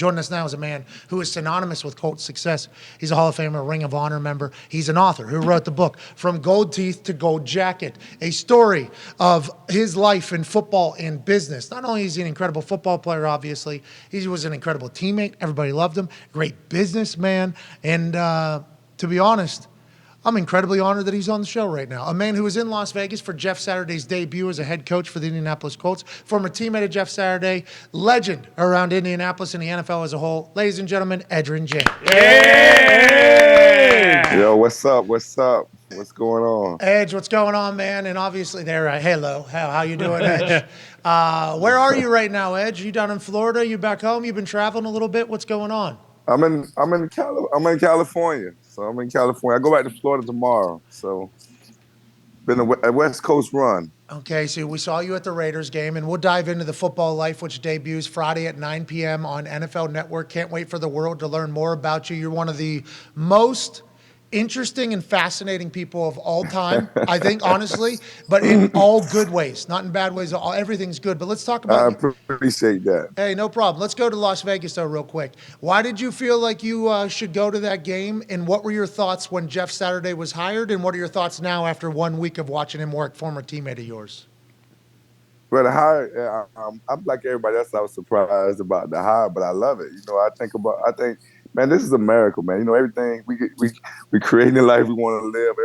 Joining us now is a man who is synonymous with Colts success. He's a Hall of Famer, Ring of Honor member. He's an author who wrote the book, From Gold Teeth to Gold Jacket, a story of his life in football and business. Not only is he an incredible football player, obviously, he was an incredible teammate. Everybody loved him. Great businessman. And to be honest, I'm incredibly honored that he's on the show right now. A man who was in Las Vegas for Jeff Saturday's debut as a head coach for the Indianapolis Colts, former teammate of Jeff Saturday, legend around Indianapolis and the NFL as a whole. Ladies and gentlemen, Edgerrin James. Yeah! Yo, what's up? What's up? What's going on? Edge, what's going on, man? And obviously, there. Hello, how you doing, Edge? Where are you right now, Edge? You down in Florida? You back home? You've been traveling a little bit. What's going on? I'm in California. So I'm in California. I go back to Florida tomorrow. So been a West Coast run. Okay, so we saw you at the Raiders game, and we'll dive into the football life, which debuts Friday at 9 p.m. on NFL Network. Can't wait for the world to learn more about you. You're one of the most interesting and fascinating people of all time, I think, honestly, but in all good ways, not in bad ways. Everything's good. But let's talk about. I appreciate that. Hey, no problem. Let's go to Las Vegas, though, real quick. Why did you feel like you should go to that game, and what were your thoughts when Jeff Saturday was hired, and what are your thoughts now after 1 week of watching him work, former teammate of yours? Well, the hire, I'm like everybody else. I was surprised about the hire, but I love it. I think, man, this is America, man. Everything we create in life we want to live.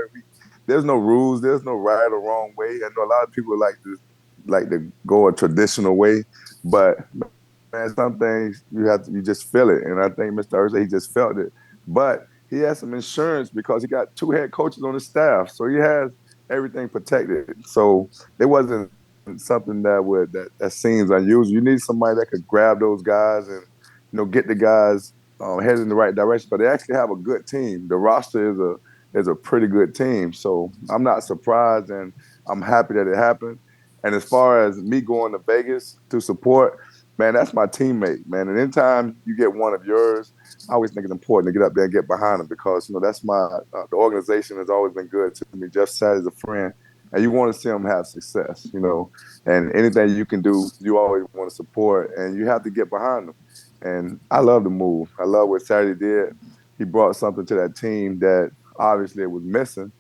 There's no rules. There's no right or wrong way. I know a lot of people like to go a traditional way, but man, some things you just feel it. And I think Mr. Ursay, he just felt it. But he has some insurance because he got 2 head coaches on his staff, so he has everything protected. So it wasn't something that seems unusual. You need somebody that could grab those guys and get the guys headed in the right direction. But they actually have a good team. The roster is a pretty good team. So I'm not surprised, and I'm happy that it happened. And as far as me going to Vegas to support, man, that's my teammate, man. And anytime you get one of yours, I always think it's important to get up there and get behind them because that's the organization has always been good to me. Jeff Saturday's a friend. And you want to see them have success, and anything you can do, you always want to support, and you have to get behind them. And I love the move. I love what Saturday did. He brought something to that team that obviously it was missing,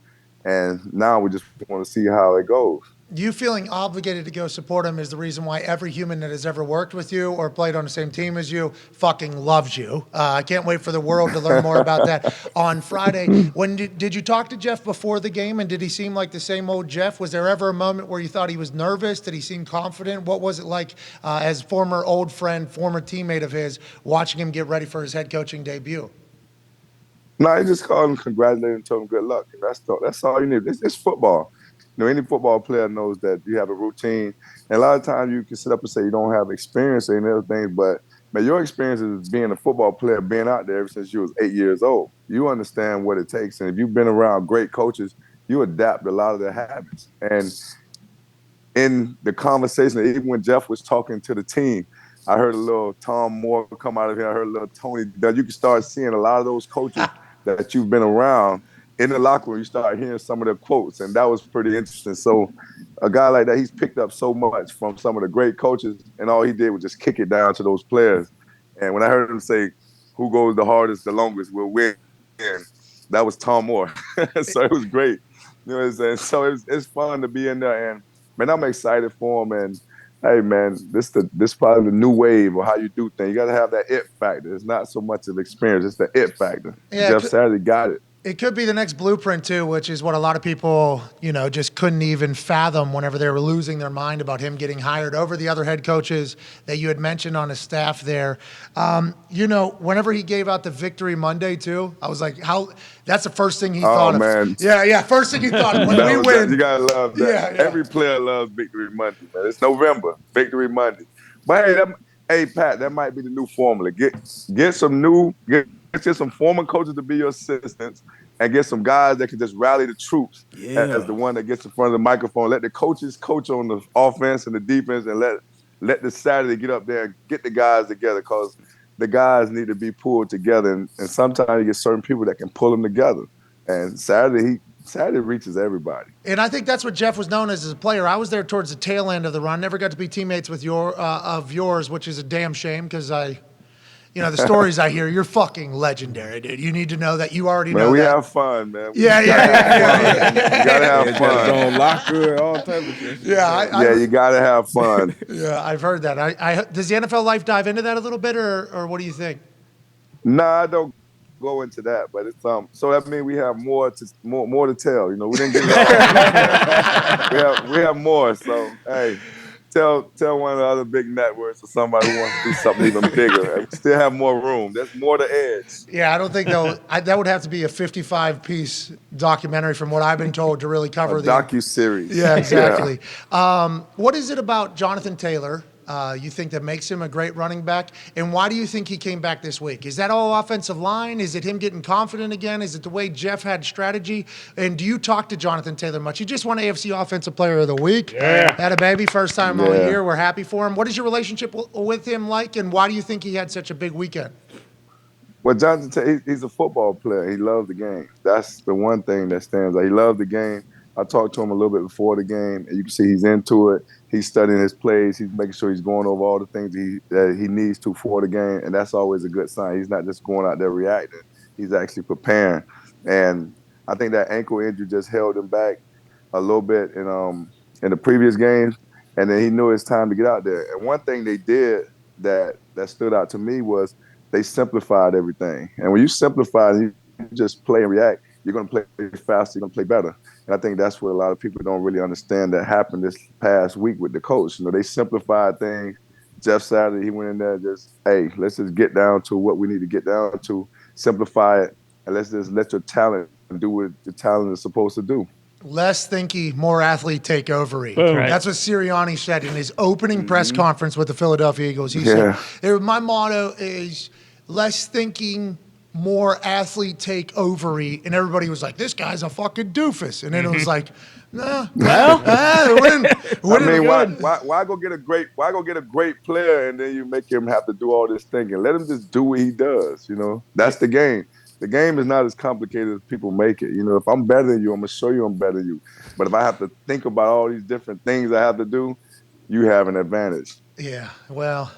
and now we just want to see how it goes. You feeling obligated to go support him is the reason why every human that has ever worked with you or played on the same team as you fucking loves you. I can't wait for the world to learn more about that on Friday. When did you talk to Jeff before the game, and did he seem like the same old Jeff? Was there ever a moment where you thought he was nervous? Did he seem confident? What was it like as former old friend, former teammate of his, watching him get ready for his head coaching debut? No, I just called him, congratulated him, told him good luck. That's all you need. It's football. Any football player knows that you have a routine. And a lot of times you can sit up and say you don't have experience in other things, but man, your experience is being a football player, being out there ever since you was 8 years old. You understand what it takes. And if you've been around great coaches, you adapt a lot of their habits. And in the conversation, even when Jeff was talking to the team, I heard a little Tom Moore come out of here. I heard a little Tony Dunn. You can start seeing a lot of those coaches that you've been around in the locker room. You start hearing some of their quotes, and that was pretty interesting. So a guy like that, he's picked up so much from some of the great coaches, and all he did was just kick it down to those players. And when I heard him say, who goes the hardest, the longest will win, that was Tom Moore. So it was great. You know what I'm saying? So it's fun to be in there, and man, I'm excited for him. And hey, man, this probably the new wave of how you do things. You got to have that it factor. It's not so much of experience; it's the it factor. Yeah, Jeff Saturday got it. It could be the next blueprint, too, which is what a lot of people, just couldn't even fathom whenever they were losing their mind about him getting hired over the other head coaches that you had mentioned on his staff there. Whenever he gave out the Victory Monday, too, I was like, that's the first thing he thought of. Oh, man. Yeah, first thing he thought of when we win. You got to love that. Yeah. Every player loves Victory Monday, man. It's November, Victory Monday. But, hey, Pat, that might be the new formula. Get some former coaches to be your assistants and get some guys that can just rally the troops as the one that gets in front of the microphone. Let the coaches coach on the offense and the defense, and let the Saturday get up there and get the guys together because the guys need to be pulled together. And sometimes you get certain people that can pull them together. And Saturday reaches everybody. And I think that's what Jeff was known as a player. I was there towards the tail end of the run. Never got to be teammates with yours, which is a damn shame because the stories I hear, you're fucking legendary, dude. You need to know that you already Man, know we that. have fun, man. Yeah. You gotta have fun. Don't lock good, all type of shit. Yeah, you gotta have fun. Yeah, I've heard that. Does the NFL life dive into that a little bit, or what do you think? Nah, I don't go into that, but it's so that means we have more to tell. We didn't get it all. we have more. So hey, tell one of the other big networks or somebody who wants to do something even bigger. And we still have more room. There's more to edge. Yeah, I don't think that would have to be a 55-piece documentary, from what I've been told, to really cover the docu-series. Yeah, exactly. Yeah. What is it about Jonathan Taylor you think that makes him a great running back, and why do you think he came back this week? Is that all offensive line? Is it him getting confident again? Is it the way Jeff had strategy? And do you talk to Jonathan Taylor much? He just won AFC Offensive Player of the Week. Yeah. Had a baby, first time all year. We're happy for him. What is your relationship with him like, and why do you think he had such a big weekend? Well, Jonathan Taylor, he's a football player. He loves the game. That's the one thing that stands out. He loves the game. I talked to him a little bit before the game, and you can see he's into it. He's studying his plays. He's making sure he's going over all the things that he needs to for the game, and that's always a good sign. He's not just going out there reacting. He's actually preparing. And I think that ankle injury just held him back a little bit in the previous games, and then he knew it's time to get out there. And one thing they did that stood out to me was they simplified everything. And when you simplify, you just play and react, you're going to play faster, you're going to play better. And I think that's what a lot of people don't really understand that happened this past week with the coach. They simplified things. Jeff Saturday, he went in there just, hey, let's just get down to what we need to get down to, simplify it, and let's just let your talent do what your talent is supposed to do. Less thinky, more athlete takeovery. Right. That's what Sirianni said in his opening press conference with the Philadelphia Eagles. He said, my motto is less thinking, more athlete takeovery. And everybody was like, this guy's a fucking doofus. And then it was like, nah, why go get a great player and then you make him have to do all this thinking? Let him just do what he does. That's the game. The game is not as complicated as people make it. If I'm better than you, I'm going to show you I'm better than you. But if I have to think about all these different things I have to do, you have an advantage. Yeah, well,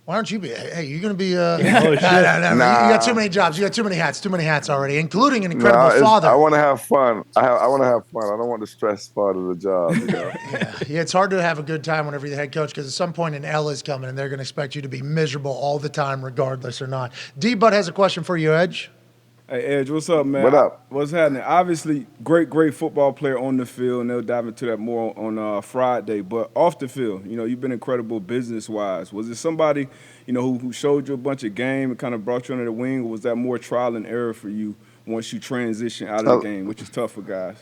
why don't you be? Hey, you're going to be shit. You got too many jobs. You got too many hats already, including an incredible father. I want to have fun. I want to have fun. I don't want the stress part of the job. Yeah, it's hard to have a good time whenever you're the head coach, because at some point an L is coming and they're going to expect you to be miserable all the time, regardless or not. D-Bud has a question for you, Edge. Hey, Edge, what's up, man? What up? What's happening? Obviously, great football player on the field, and they'll dive into that more on Friday. But off the field, you've been incredible business-wise. Was it somebody, who showed you a bunch of game and kind of brought you under the wing, or was that more trial and error for you once you transition out of the game, which is tough for guys?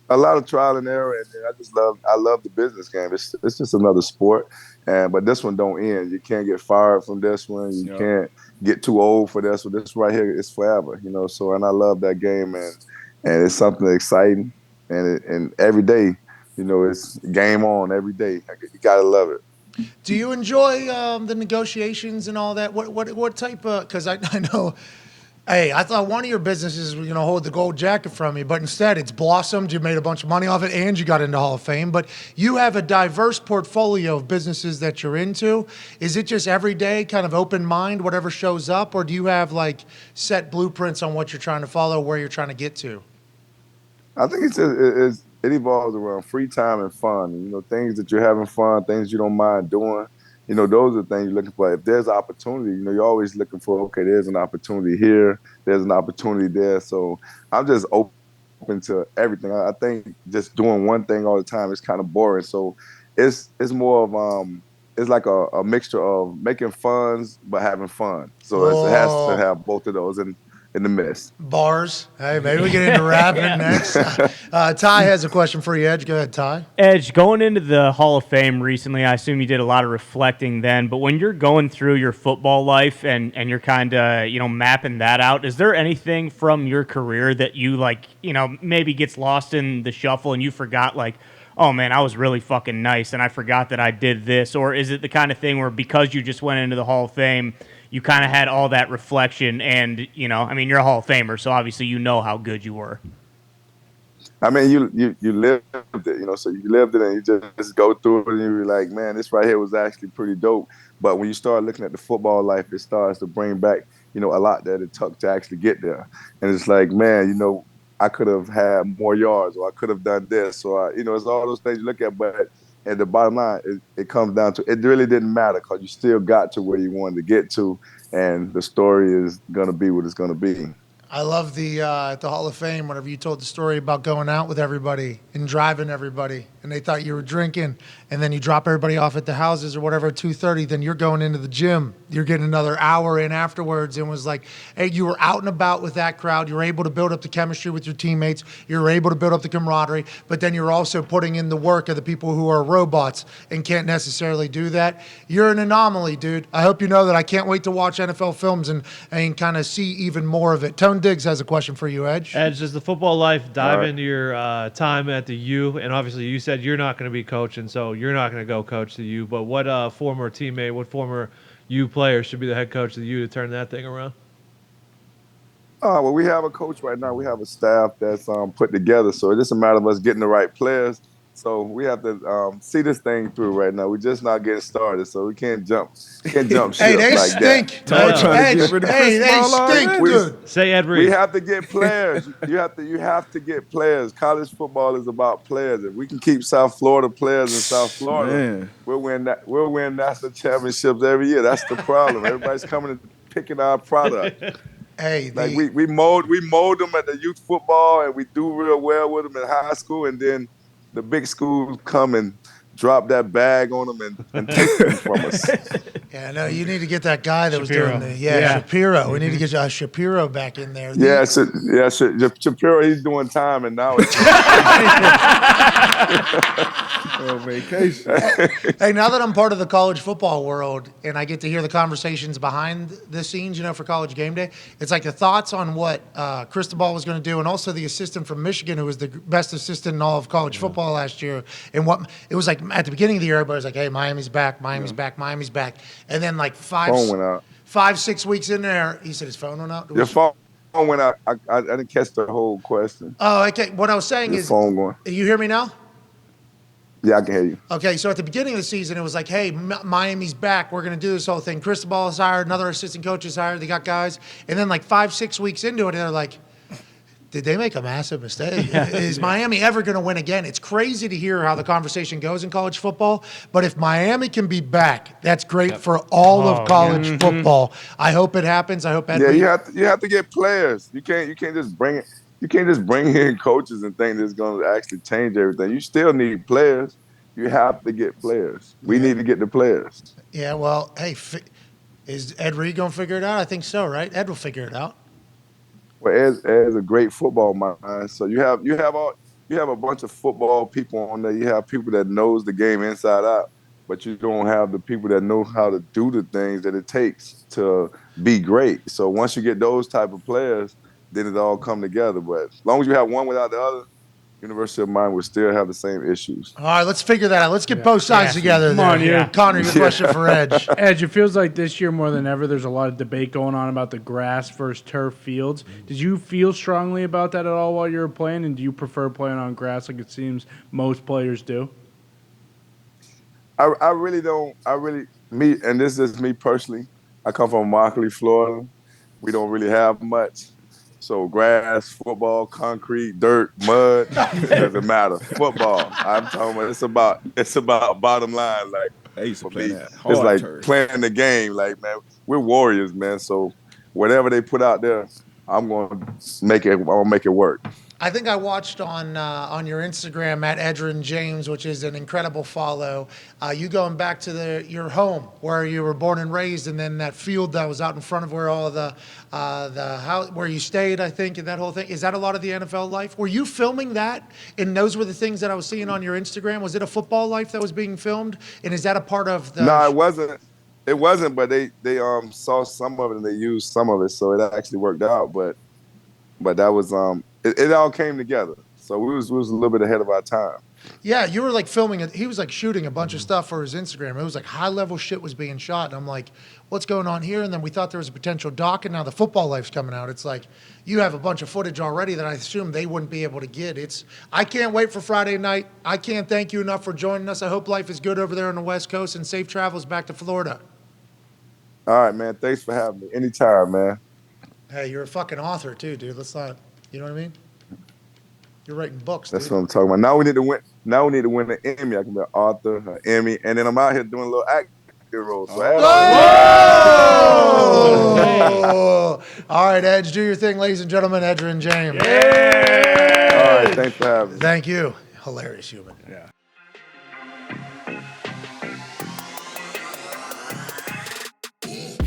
A lot of trial and error, and I love the business game. It's just another sport, but this one don't end. You can't get fired from this one. You can't get too old for this one. This right here is forever, So, and I love that game, and it's something exciting, and every day, it's game on every day. You gotta love it. Do you enjoy the negotiations and all that? What type of? Because I know. Hey, I thought one of your businesses was going to hold the gold jacket from you, but instead it's blossomed. You made a bunch of money off it, and you got into Hall of Fame. But you have a diverse portfolio of businesses that you're into. Is it just every day kind of open mind, whatever shows up, or do you have like set blueprints on what you're trying to follow, where you're trying to get to? I think it evolves around free time and fun. Things that you're having fun, things you don't mind doing. Those are the things you're looking for. If there's opportunity, you're always looking for, okay, there's an opportunity here, there's an opportunity there. So I'm just open to everything. I think just doing one thing all the time is kind of boring. So it's more of it's like a mixture of making funds but having fun. So it has to have both of those in the mix. Bars. Hey, maybe we get into rapping next. Ty has a question for you, Edge. Go ahead, Ty. Edge, going into the Hall of Fame recently, I assume you did a lot of reflecting then, but when you're going through your football life and you're kind of, mapping that out, is there anything from your career that you maybe gets lost in the shuffle and you forgot oh man, I was really fucking nice and I forgot that I did this? Or is it the kind of thing where because you just went into the Hall of Fame, you kind of had all that reflection and, you're a Hall of Famer, so obviously you know how good you were? I mean, you lived it, so you lived it and you just go through it and you're like, man, this right here was actually pretty dope. But when you start looking at the football life, it starts to bring back, a lot that it took to actually get there. And it's like, man, I could have had more yards or I could have done this or, it's all those things you look at. But at the bottom line, it comes down to, it really didn't matter because you still got to where you wanted to get to. And the story is going to be what it's going to be. I love at the Hall of Fame, whenever you told the story about going out with everybody and driving everybody, and they thought you were drinking, and then you drop everybody off at the houses or whatever at 2:30, then you're going into the gym. You're getting another hour in afterwards, and was like, hey, you were out and about with that crowd. You're able to build up the chemistry with your teammates. You're able to build up the camaraderie, but then you're also putting in the work of the people who are robots and can't necessarily do that. You're an anomaly, dude. I hope you know that. I can't wait to watch NFL films and kind of see even more of it. Tone Diggs has a question for you, Edge. Edge, does the football life dive into your time at the U? And obviously, you said you're not going to be coaching, so you're not going to go coach the U. But what former teammate, what former U player should be the head coach of the U to turn that thing around? Well, we have a coach right now. We have a staff that's put together. So it's just a matter of us getting the right players. So we have to see this thing through right now. We're just not getting started, so we can't jump ship Hey, they like stink. that. Hey, they stink, dude. Say Ed Reed. We have to get players. You have to get players. College football is about players. If we can keep South Florida players in South Florida, we'll win national championships every year. That's the problem. Everybody's coming and picking our product. Hey, like we mold them at the youth football, and we do real well with them in high school, and then the big schools come and drop that bag on them and take them from us. Yeah, no, you need to get that guy that Shapiro. was doing Shapiro. We need to get Shapiro back in there. Shapiro, he's doing time, and now it's vacation. Hey, now that I'm part of the college football world and I get to hear the conversations behind the scenes, for College Game Day, it's like the thoughts on what Cristobal was going to do, and also the assistant from Michigan who was the best assistant in all of college football last year. And what it was like at the beginning of the year, everybody was like, hey, Miami's back, Miami's back, Miami's back. And then like phone went out. 5-6 weeks in there, he said his phone went out. Your phone went out. I didn't catch the whole question. Oh, okay. What I was saying is, phone going. You hear me now? Yeah, I can hear you. Okay, so at the beginning of the season, it was like, hey, Miami's back. We're going to do this whole thing. Cristobal is hired. Another assistant coach is hired. They got guys. And then like 5-6 weeks into it, they're like, did they make a massive mistake? Is Miami ever going to win again? It's crazy to hear how the conversation goes in college football. But if Miami can be back, that's great for all of college football. I hope it happens. I hope. You have to get players. You can't just bring it. You can't just bring in coaches and think it's going to actually change everything. You still need players. You have to get players. We need to get the players. Yeah, well, hey, is Ed Reed going to figure it out? I think so, right? Ed will figure it out. Well, Ed's a great football mind. So you have a bunch of football people on there. You have people that knows the game inside out, but you don't have the people that know how to do the things that it takes to be great. So once you get those type of players, then it all come together. But as long as you have one without the other, University of Miami will still have the same issues. All right, let's figure that out. Let's get both sides together. Come on, yeah. Connor, your question for Edge. Edge, it feels like this year more than ever, there's a lot of debate going on about the grass versus turf fields. Did you feel strongly about that at all while you were playing, and do you prefer playing on grass like it seems most players do? I really don't. And this is me personally. I come from Immokalee, Florida. We don't really have much. So grass, football, concrete, dirt, mud, it doesn't matter. Football, I'm talking about, it's about bottom line. Like, I used to play that. It's like playing the game. Like, man, we're warriors, man. So whatever they put out there, I'm gonna make it work. I think I watched on your Instagram at Edgerrin James, which is an incredible follow. You going back to your home where you were born and raised, and then that field that was out in front of where all the house where you stayed, I think, and that whole thing. Is that a lot of the NFL life? Were you filming that? And those were the things that I was seeing on your Instagram. Was it a football life that was being filmed? And is that a part of the? No, it wasn't. It wasn't. But they saw some of it and they used some of it, so it actually worked out. But that was It all came together. So we was a little bit ahead of our time. Yeah, you were like filming it. He was like shooting a bunch of stuff for his Instagram. It was like high level shit was being shot. And I'm like, what's going on here? And then we thought there was a potential doc, and now the Football Life's coming out. It's like, you have a bunch of footage already that I assume they wouldn't be able to get. I can't wait for Friday night. I can't thank you enough for joining us. I hope life is good over there on the West Coast and safe travels back to Florida. All right, man. Thanks for having me. Anytime, man. Hey, you're a fucking author too, dude. Let's not, you know what I mean? You're writing books, That's dude. what I'm talking about. Now we need to win. Now we need to win an Emmy. I can be an author, an Emmy, and then I'm out here doing a little acting roles. So Oh! All right, Edge, do your thing, ladies and gentlemen. Edgerrin James. All right, thanks for having me. Thank you. Hilarious human. Yeah.